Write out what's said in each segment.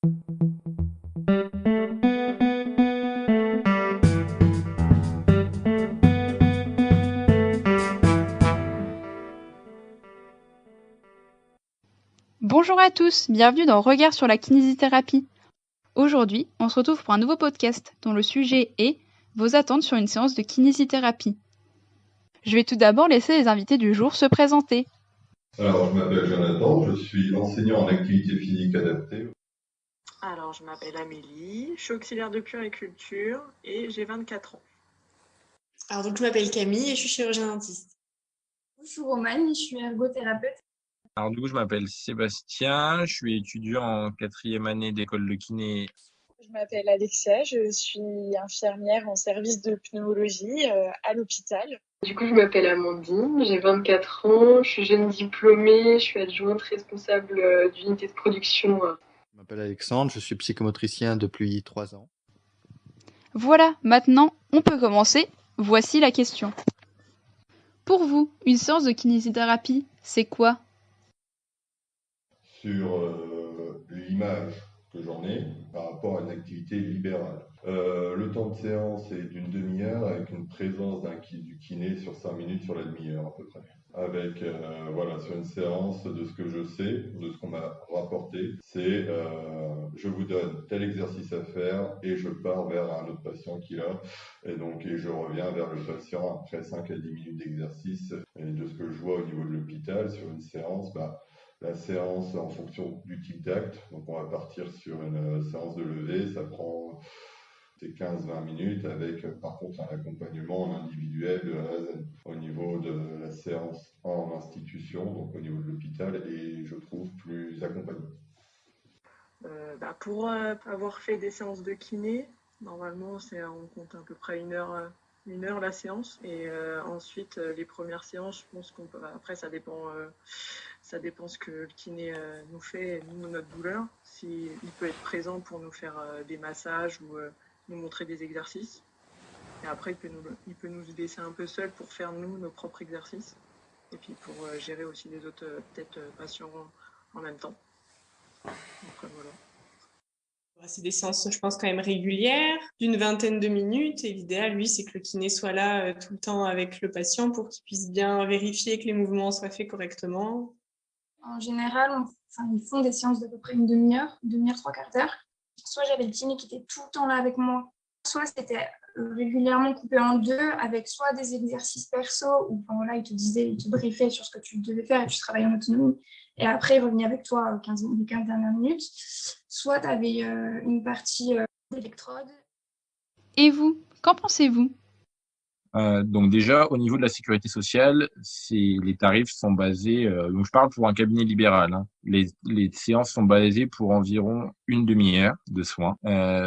Bonjour à tous, bienvenue dans Regard sur la kinésithérapie. Aujourd'hui, on se retrouve pour un nouveau podcast dont le sujet est vos attentes sur une séance de kinésithérapie. Je vais tout d'abord laisser les invités du jour se présenter. Alors, je m'appelle Jonathan, je suis enseignant en activité physique adaptée. Alors, je m'appelle Amélie, je suis auxiliaire de puériculture et j'ai 24 ans. Alors, donc, je m'appelle Camille et je suis chirurgien dentiste. Je suis Romane, je suis ergothérapeute. Alors du coup, je m'appelle Sébastien, je suis étudiant en 4e année d'école de kiné. Je m'appelle Alexia, je suis infirmière en service de pneumologie à l'hôpital. Du coup, je m'appelle Amandine, j'ai 24 ans, je suis jeune diplômée, je suis adjointe responsable d'unité de production. Je m'appelle Alexandre, je suis psychomotricien depuis 3 ans. Voilà, maintenant, on peut commencer. Voici la question. Pour vous, une séance de kinésithérapie, c'est quoi ? Sur l'image que j'en ai par rapport à une activité libérale. Le temps de séance est d'une demi-heure avec une présence du kiné sur 5 minutes sur la demi-heure à peu près. Avec, sur une séance de ce que je sais, de ce qu'on m'a rapporté, c'est je vous donne tel exercice à faire et je pars vers un autre patient qui l'a. Et je reviens vers le patient après 5 à 10 minutes d'exercice. Et de ce que je vois au niveau de l'hôpital, sur une séance, la séance en fonction du type d'acte, donc on va partir sur une séance de levée, ça prend 15-20 minutes avec par contre un accompagnement en individuel de A à Z. Au niveau de la séance en institution, donc au niveau de l'hôpital, et je trouve plus accompagné. Pour avoir fait des séances de kiné, normalement on compte à peu près une heure la séance, et ensuite les premières séances, je pense qu'on peut, après ça dépend ce que le kiné nous fait, nous, notre douleur, s'il peut être présent pour nous faire des massages ou nous montrer des exercices, et après il peut nous laisser un peu seuls pour faire nous nos propres exercices, et puis pour gérer aussi les autres patients en même temps. Donc voilà. C'est des séances, je pense, quand même régulières, d'une vingtaine de minutes. Et l'idéal, lui, c'est que le kiné soit là tout le temps avec le patient pour qu'il puisse bien vérifier que les mouvements soient faits correctement. En général, ils font des séances d'à peu près une demi-heure, trois quarts d'heure. Soit j'avais le kiné qui était tout le temps là avec moi, soit c'était régulièrement coupé en deux avec soit des exercices perso où il te briefait sur ce que tu devais faire et tu travaillais en autonomie. Et après, il revenait avec toi les 15 dernières minutes. Soit tu avais une partie d'électrode. Et vous, qu'en pensez-vous ? Donc déjà, au niveau de la sécurité sociale, les tarifs sont basés, donc je parle pour un cabinet libéral, hein. Les séances sont basées pour environ une demi-heure de soins,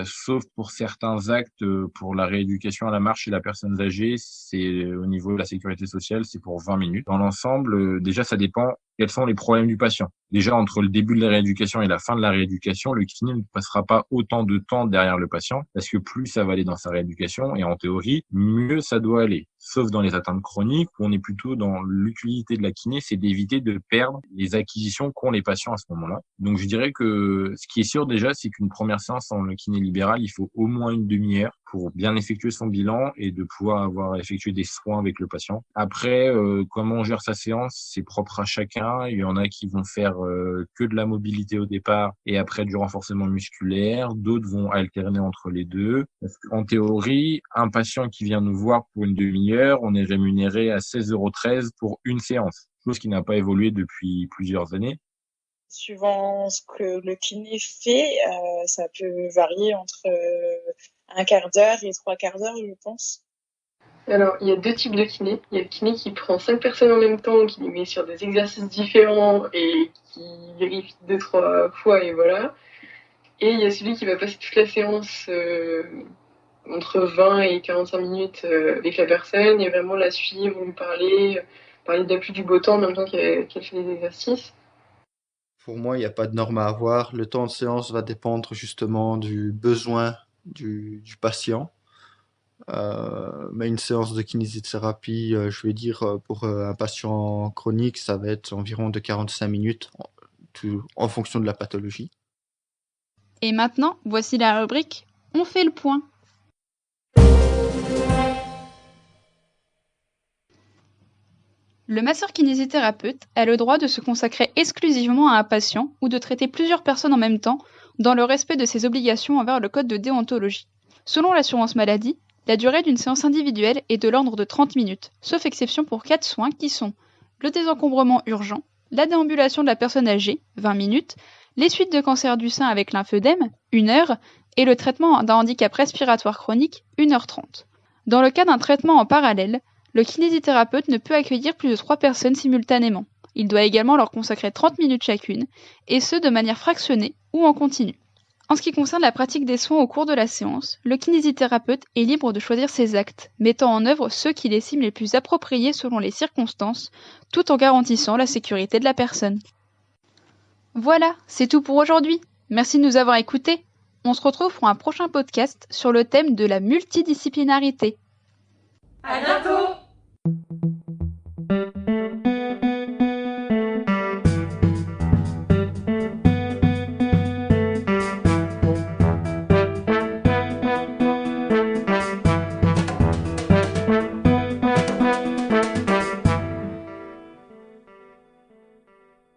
sauf pour certains actes, pour la rééducation à la marche chez la personne âgée, c'est au niveau de la sécurité sociale, c'est pour 20 minutes. Dans l'ensemble, déjà ça dépend quels sont les problèmes du patient. Déjà, entre le début de la rééducation et la fin de la rééducation, le kiné ne passera pas autant de temps derrière le patient, parce que plus ça va aller dans sa rééducation, et en théorie, mieux ça doit aller. Sauf dans les atteintes chroniques, où on est plutôt dans l'utilité de la kiné, c'est d'éviter de perdre les acquisitions qu'ont les patients à ce moment-là. Donc je dirais que ce qui est sûr déjà, c'est qu'une première séance en kiné libéral, il faut au moins une demi-heure pour bien effectuer son bilan et de pouvoir avoir effectué des soins avec le patient. Après, comment on gère sa séance, c'est propre à chacun. Il y en a qui vont faire que de la mobilité au départ et après du renforcement musculaire. D'autres vont alterner entre les deux. Parce qu'en théorie, un patient qui vient nous voir pour une demi-heure, on est rémunéré à 16,13 € pour une séance, chose qui n'a pas évolué depuis plusieurs années. Suivant ce que le kiné fait, ça peut varier entre un quart d'heure et 3 quarts d'heure, je pense. Alors, il y a 2 types de kiné. Il y a le kiné qui prend 5 personnes en même temps, qui les met sur des exercices différents et qui vérifie 2-3 fois et voilà. Et il y a celui qui va passer toute la séance entre 20 et 45 minutes avec la personne et vraiment la suivre, lui parler de la pluie du beau temps en même temps qu'elle fait des exercices. Pour moi, il n'y a pas de norme à avoir. Le temps de séance va dépendre justement du besoin du patient. Mais une séance de kinésithérapie, je vais dire, pour un patient chronique, ça va être environ de 45 minutes en fonction de la pathologie. Et maintenant, voici la rubrique « On fait le point ». Le masseur-kinésithérapeute a le droit de se consacrer exclusivement à un patient ou de traiter plusieurs personnes en même temps dans le respect de ses obligations envers le code de déontologie. Selon l'assurance maladie, la durée d'une séance individuelle est de l'ordre de 30 minutes, sauf exception pour 4 soins qui sont le désencombrement urgent, la déambulation de la personne âgée, 20 minutes, les suites de cancer du sein avec lymphœdème, 1 heure, et le traitement d'un handicap respiratoire chronique, 1h30. Dans le cas d'un traitement en parallèle, le kinésithérapeute ne peut accueillir plus de 3 personnes simultanément. Il doit également leur consacrer 30 minutes chacune, et ce de manière fractionnée ou en continu. En ce qui concerne la pratique des soins au cours de la séance, le kinésithérapeute est libre de choisir ses actes, mettant en œuvre ceux qu'il estime les plus appropriés selon les circonstances, tout en garantissant la sécurité de la personne. Voilà, c'est tout pour aujourd'hui. Merci de nous avoir écoutés. On se retrouve pour un prochain podcast sur le thème de la multidisciplinarité.